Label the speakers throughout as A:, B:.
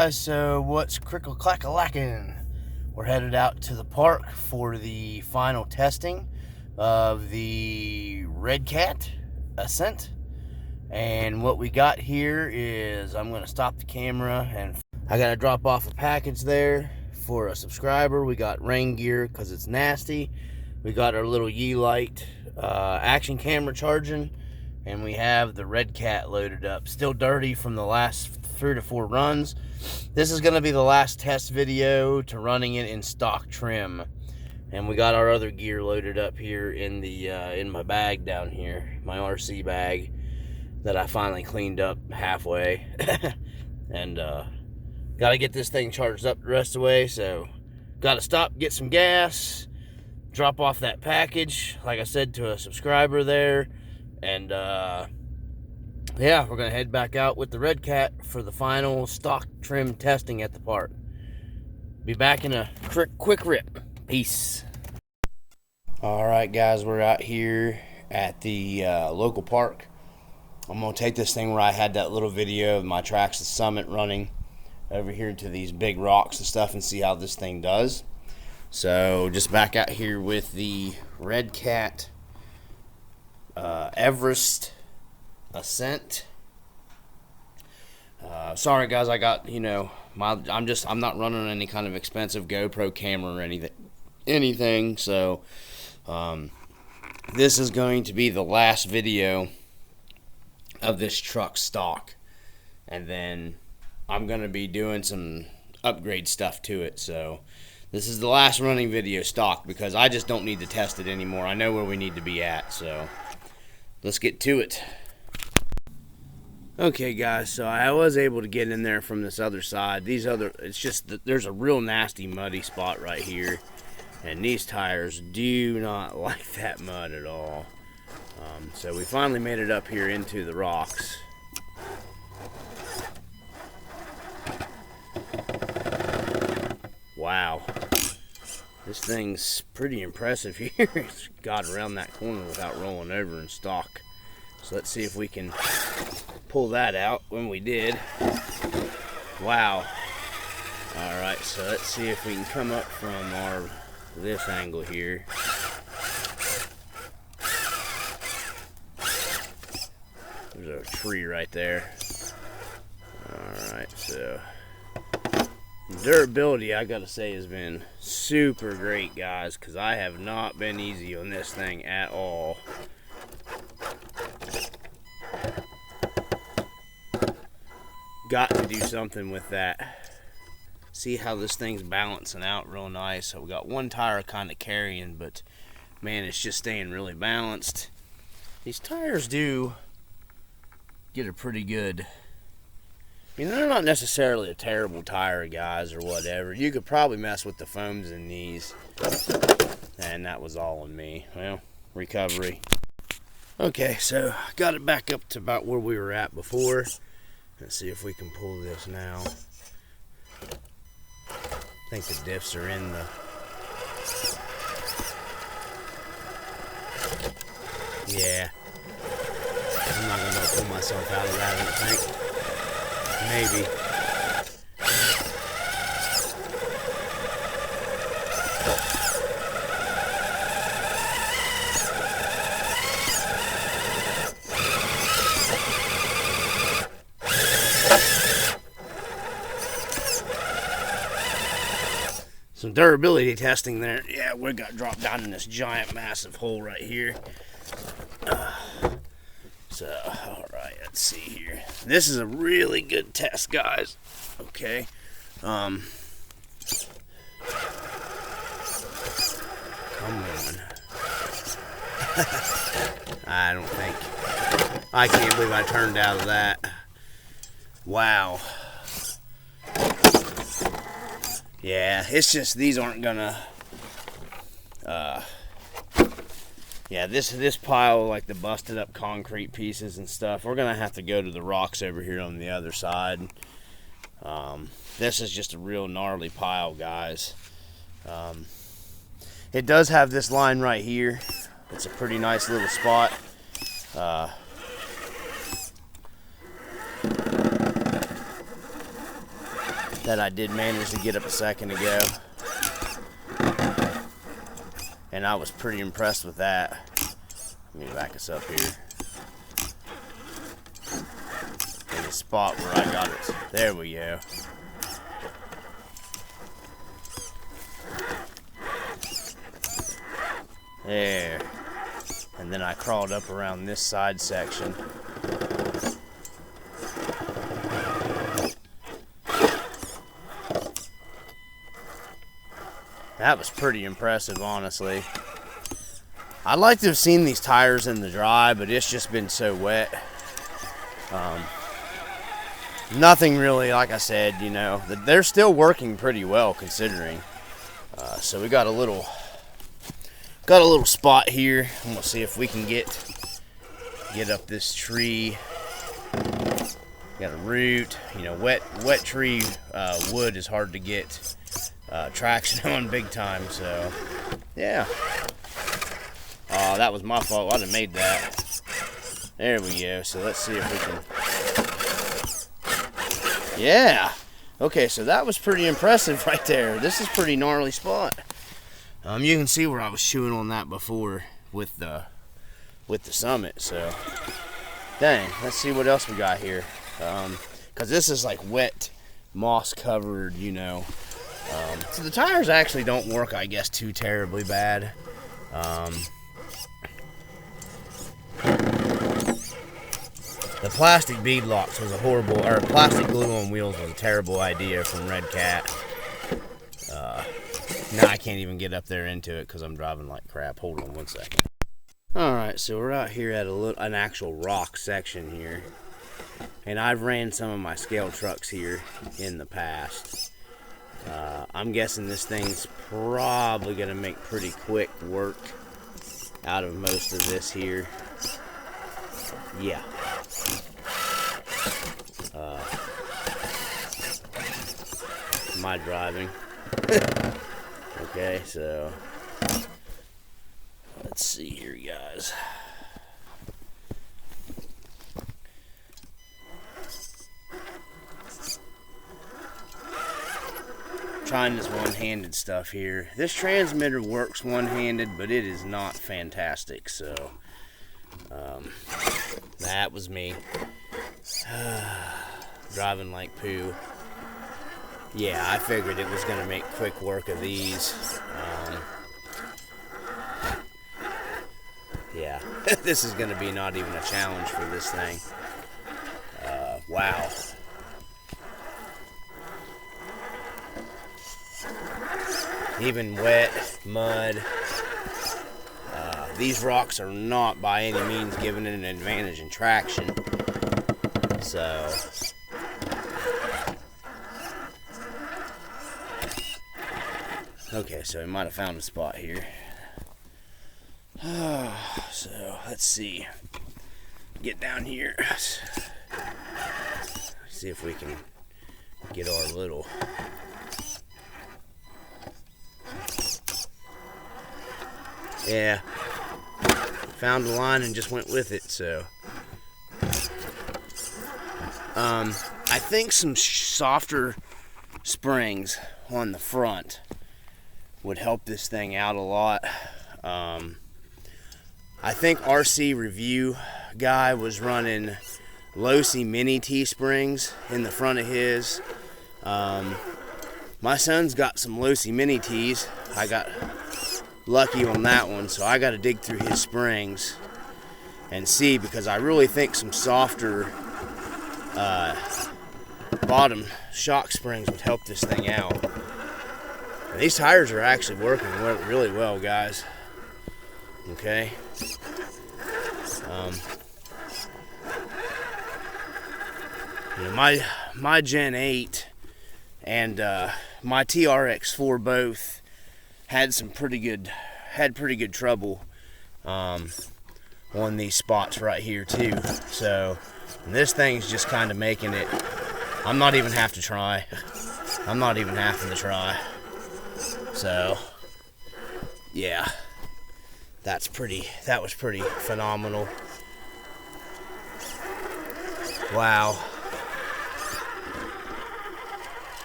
A: guys, so what's crickle-clack-a-lackin'? We're headed out to the park for the final testing of the Redcat Ascent. And what we got here is, I'm going to stop the camera and I got to drop off a package there for a subscriber. We got rain gear because it's nasty. We got our little Yeelight action camera charging. And we have the Redcat loaded up. Still dirty from the last 3 to 4 runs. This is going to be the last test video to running it in stock trim. And we got our other gear loaded up here in the in my bag down here, my RC bag that I finally cleaned up halfway. And got to get this thing charged up the rest of the way. So got to stop, get some gas, drop off that package, like I said, to a subscriber there. And yeah, we're gonna head back out with the Redcat for the final stock trim testing at the park. Be back in a quick rip. Peace. All right, guys, we're out here at the local park. I'm gonna take this thing where I had that little video of my Tracks to Summit running over here to these big rocks and stuff and see how this thing does. So just back out here with the Redcat Everest Ascent. Sorry guys, I got, you know, I'm not running any kind of expensive GoPro camera or anything. So this is going to be the last video of this truck stock, and then I'm gonna be doing some upgrade stuff to it. So this is the last running video stock because I just don't need to test it anymore. I know where we need to be at, so let's get to it. Okay guys, so I was able to get in there from this other side. It's just that there's a real nasty muddy spot right here, and these tires do not like that mud at all. So we finally made it up here into the rocks. Wow, this thing's pretty impressive here. It's got around that corner without rolling over in stock. So let's see if we can pull that out when we did. Wow. Alright, so let's see if we can come up from this angle here. There's a tree right there. Alright, so durability, I gotta say, has been super great, guys, because I have not been easy on this thing at all. Got to do something with that. See how this thing's balancing out real nice. So we got one tire kind of carrying, but man, it's just staying really balanced. These tires do get a pretty good, I mean, they're not necessarily a terrible tire, guys, or whatever. You could probably mess with the foams in these. And that was all on me. Well, recovery. Okay, so got it back up to about where we were at before. Let's see if we can pull this now. I think the diffs are in the... Yeah. I'm not going to pull myself out of that, I don't think. Maybe. Some durability testing there. Yeah, we got dropped down in this giant massive hole right here. So, alright, let's see here. This is a really good test, guys. Okay. Come on. I don't think. I can't believe I turned out of that. Wow. Yeah, it's just these aren't gonna. Yeah, this pile, like the busted up concrete pieces and stuff, we're gonna have to go to the rocks over here on the other side. This is just a real gnarly pile, guys. It does have this line right here. It's a pretty nice little spot. that I did manage to get up a second ago. And I was pretty impressed with that. Let me back us up here. There's a spot where I got it. There we go. There. And then I crawled up around this side section. That was pretty impressive, honestly. I'd like to have seen these tires in the dry, but it's just been so wet. Nothing really, like I said, you know, they're still working pretty well considering. So we got a little spot here. I'm gonna see if we can get up this tree. Got a root, you know, wet tree wood is hard to get traction on big time. So yeah. Oh, that was my fault. I'd have made that. There we go. So let's see if we can. Yeah. Okay, so that was pretty impressive right there. This is a pretty gnarly spot. You can see where I was chewing on that before with the Summit. So, dang. Let's see what else we got here. Because this is like wet, moss covered, you know. So the tires actually don't work, I guess, too terribly bad. The plastic bead locks was a horrible, or plastic glue on wheels was a terrible idea from Redcat. Now I can't even get up there into it because I'm driving like crap. Hold on one second. Alright, so we're out here at an actual rock section here. And I've ran some of my scale trucks here in the past. I'm guessing this thing's probably going to make pretty quick work out of most of this here. Yeah. My driving. Okay, so let's see here, guys. Trying this one-handed stuff here. This transmitter works one-handed, but it is not fantastic, so that was me. Driving like poo. Yeah, I figured it was going to make quick work of these. Yeah, this is going to be not even a challenge for this thing. Wow. Even wet, mud. These rocks are not by any means giving it an advantage in traction. So, okay, so we might have found a spot here. So, let's see. Get down here. See if we can get our little... Yeah. Found the line and just went with it, so... I think some softer springs on the front would help this thing out a lot. I think RC Review guy was running Losi Mini T springs in the front of his. My son's got some Losi Mini T's. I got lucky on that one, so I got to dig through his springs and see, because I really think some softer bottom shock springs would help this thing out. And these tires are actually working really well, guys. Okay. You know, my Gen 8 and my TRX4 both had pretty good trouble on these spots right here too. So this thing's just kind of making it. I'm not even having to try. So yeah, that was pretty phenomenal. Wow.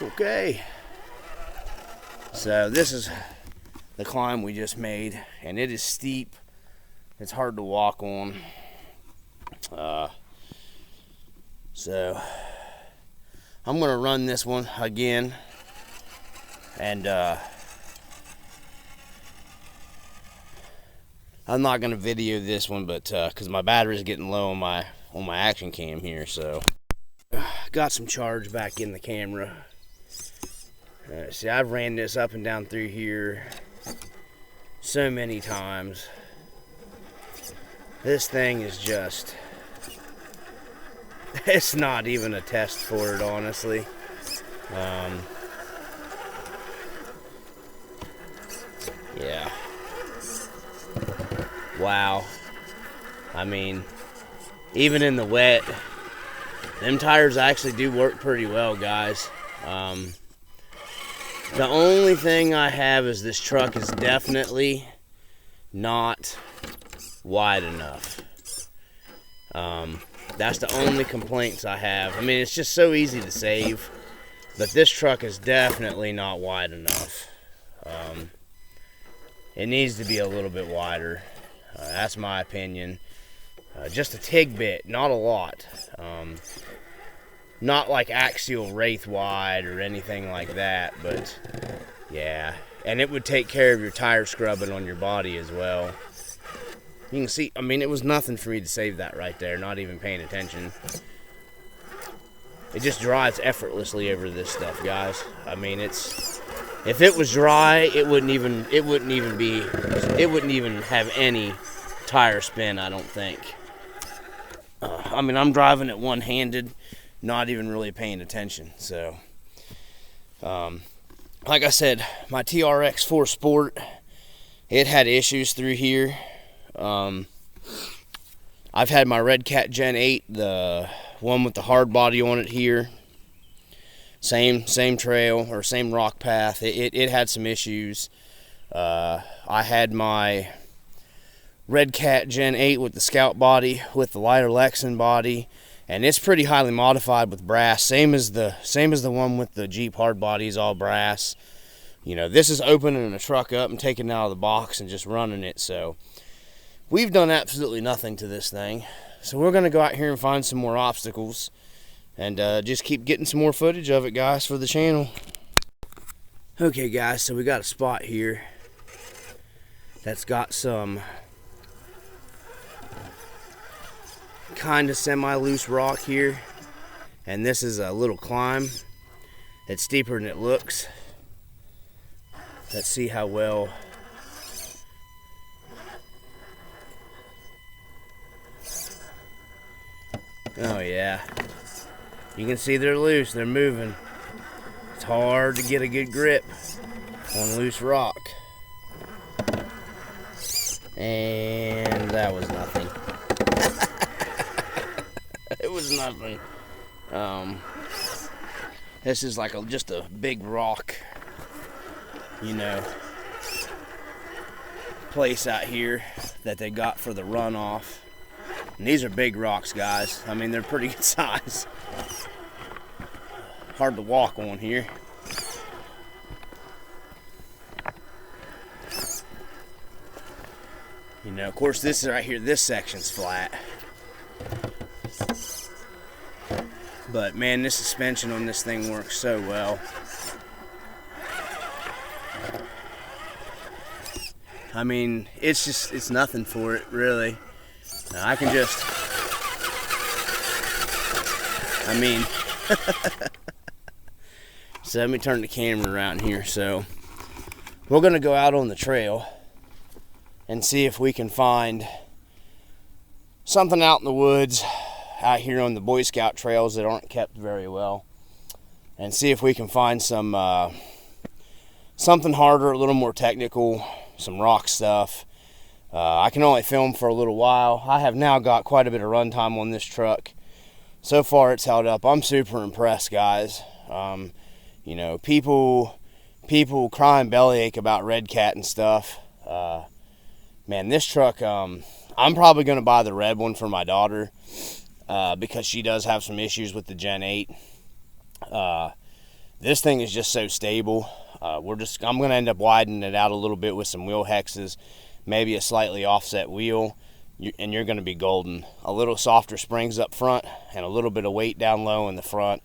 A: Okay, so this is the climb we just made, and it is steep. It's hard to walk on. So I'm gonna run this one again, and I'm not gonna video this one, but because my battery's getting low on my action cam here, so got some charge back in the camera. See, I've ran this up and down through here so many times. This thing is just, it's not even a test for it, honestly. Yeah. Wow. I mean, even in the wet, them tires actually do work pretty well, guys. The only thing I have is this truck is definitely not wide enough. That's the only complaints I have. I mean, it's just so easy to save, but this truck is definitely not wide enough. It needs to be a little bit wider. That's my opinion. Just a tig bit, not a lot. Not like axial wraith wide or anything like that, but yeah. And it would take care of your tire scrubbing on your body as well. You can see, I mean, it was nothing for me to save that right there, not even paying attention. It just drives effortlessly over this stuff, guys. I mean, if it was dry, it wouldn't even have any tire spin, I don't think. I mean, I'm driving it one-handed, not even really paying attention. So, like I said, my TRX 4 Sport, it had issues through here. I've had my Redcat Gen 8, the one with the hard body on it here. Same trail, or same rock path. It had some issues. I had my Redcat Gen 8 with the Scout body, with the lighter Lexan body, and it's pretty highly modified with brass. Same as the one with the Jeep hard bodies, all brass. You know, this is opening a truck up and taking it out of the box and just running it. So we've done absolutely nothing to this thing. So we're gonna go out here and find some more obstacles, and just keep getting some more footage of it, guys, for the channel. Okay, guys, so we got a spot here that's got some kind of semi-loose rock here, and this is a little climb. It's steeper than it looks. Let's see how well. Oh yeah, you can see they're loose, they're moving. It's hard to get a good grip on loose rock. And that was nothing. It was nothing. This is like just a big rock, you know, place out here that they got for the runoff. And these are big rocks, guys. I mean, they're pretty good size. Hard to walk on here. You know, of course, this is right here, this section's flat. But man, this suspension on this thing works so well. I mean, it's nothing for it, really. I can just, I mean, so let me turn the camera around here. So we're gonna go out on the trail and see if we can find something out in the woods out here on the Boy Scout trails that aren't kept very well, and see if we can find some something harder, a little more technical, some rock stuff. I can only film for a little while. I have now got quite a bit of runtime on this truck. So far it's held up. I'm super impressed, guys. You know, people crying bellyache about Redcat and stuff. Man, this truck, I'm probably going to buy the red one for my daughter, because she does have some issues with the Gen 8. The This thing is just so stable. I'm going to end up widening it out a little bit with some wheel hexes, maybe a slightly offset wheel, and you're going to be golden. A little softer springs up front and a little bit of weight down low in the front.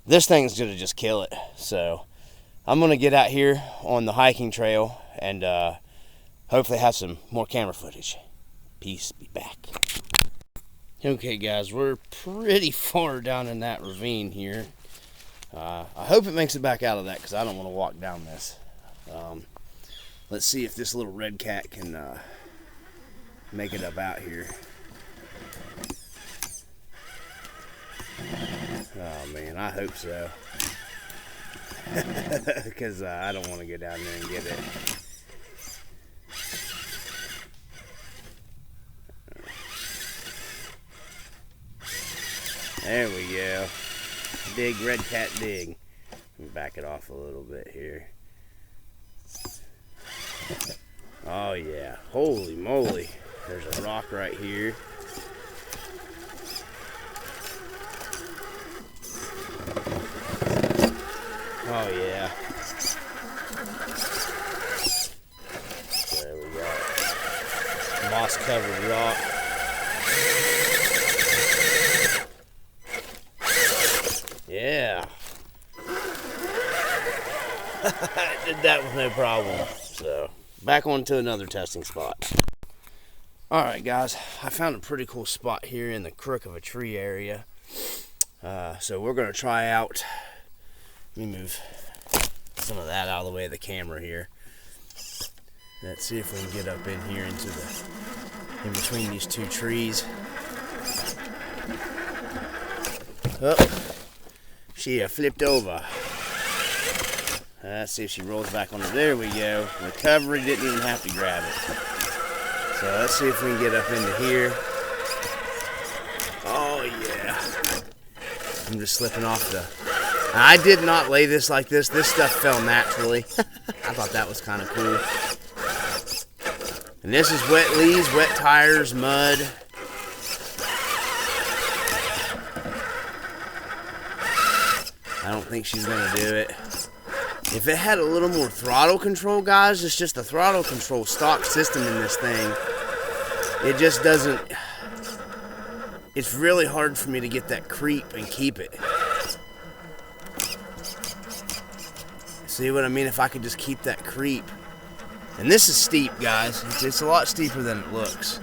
A: This thing's going to just kill it. So I'm going to get out here on the hiking trail and hopefully have some more camera footage. Peace, be back. Okay guys, we're pretty far down in that ravine here. I hope it makes it back out of that because I don't want to walk down this. Let's see if this little red cat can make it up out here. Oh man, I hope so. Because I don't want to go down there and get it. There we go. Dig, red cat, dig. Let me back it off a little bit here. Oh yeah, holy moly. There's a rock right here. Oh yeah. There we go. Moss covered rock. Yeah. I did that with no problem. So, back on to another testing spot. Alright guys, I found a pretty cool spot here in the crook of a tree area. So we're going to try out, let me move some of that out of the way of the camera here. Let's see if we can get up in here into in between these two trees. Oh, she flipped over. Let's see if she rolls back on it. There we go. Recovery, didn't even have to grab it. So let's see if we can get up into here. Oh yeah. I'm just slipping off the... I did not lay this like this. This stuff fell naturally. I thought that was kind of cool. And this is wet leaves, wet tires, mud. I don't think she's gonna do it. If it had a little more throttle control, guys, it's just the throttle control stock system in this thing. It just doesn't... It's really hard for me to get that creep and keep it. See what I mean? If I could just keep that creep. And this is steep, guys. It's a lot steeper than it looks.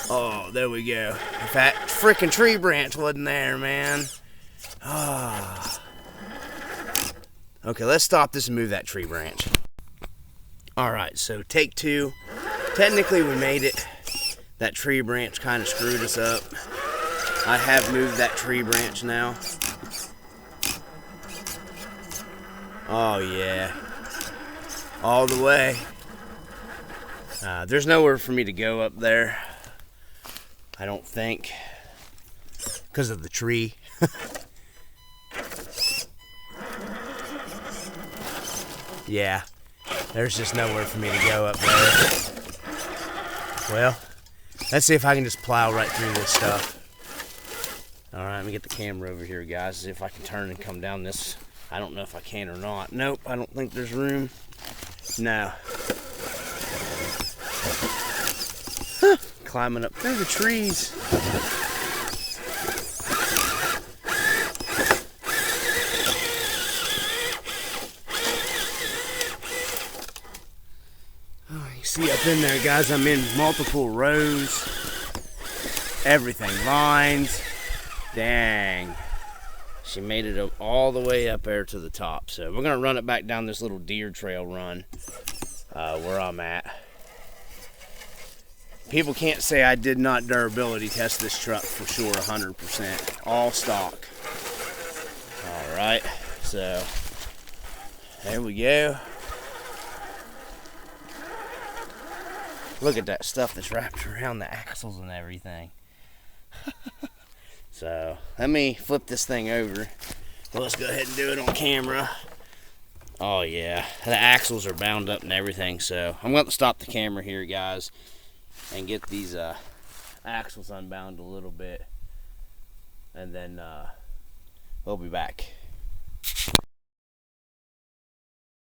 A: Oh, there we go. If that freaking tree branch wasn't there, man. Ah. Okay, let's stop this and move that tree branch. Alright, so take two. Technically, we made it. That tree branch kind of screwed us up. I have moved that tree branch now. Oh, yeah. All the way. There's nowhere for me to go up there. I don't think. Because of the tree. Yeah. There's just nowhere for me to go up there. Well, let's see if I can just plow right through this stuff. Alright, let me get the camera over here, guys. See if I can turn and come down this. I don't know if I can or not. Nope, I don't think there's room. No. Huh, climbing up through the trees. Oh, you see up in there, guys, I'm in multiple rows. Everything, vines. Dang. She made it all the way up there to the top. So we're going to run it back down this little deer trail run where I'm at. People can't say I did not durability test this truck for sure, 100%. All stock. Alright, so there we go. Look at that stuff that's wrapped around the axles and everything. So, let me flip this thing over. Well, let's go ahead and do it on camera. Oh, yeah. The axles are bound up and everything, so I'm going to stop the camera here, guys, and get these axles unbound a little bit. And then we'll be back.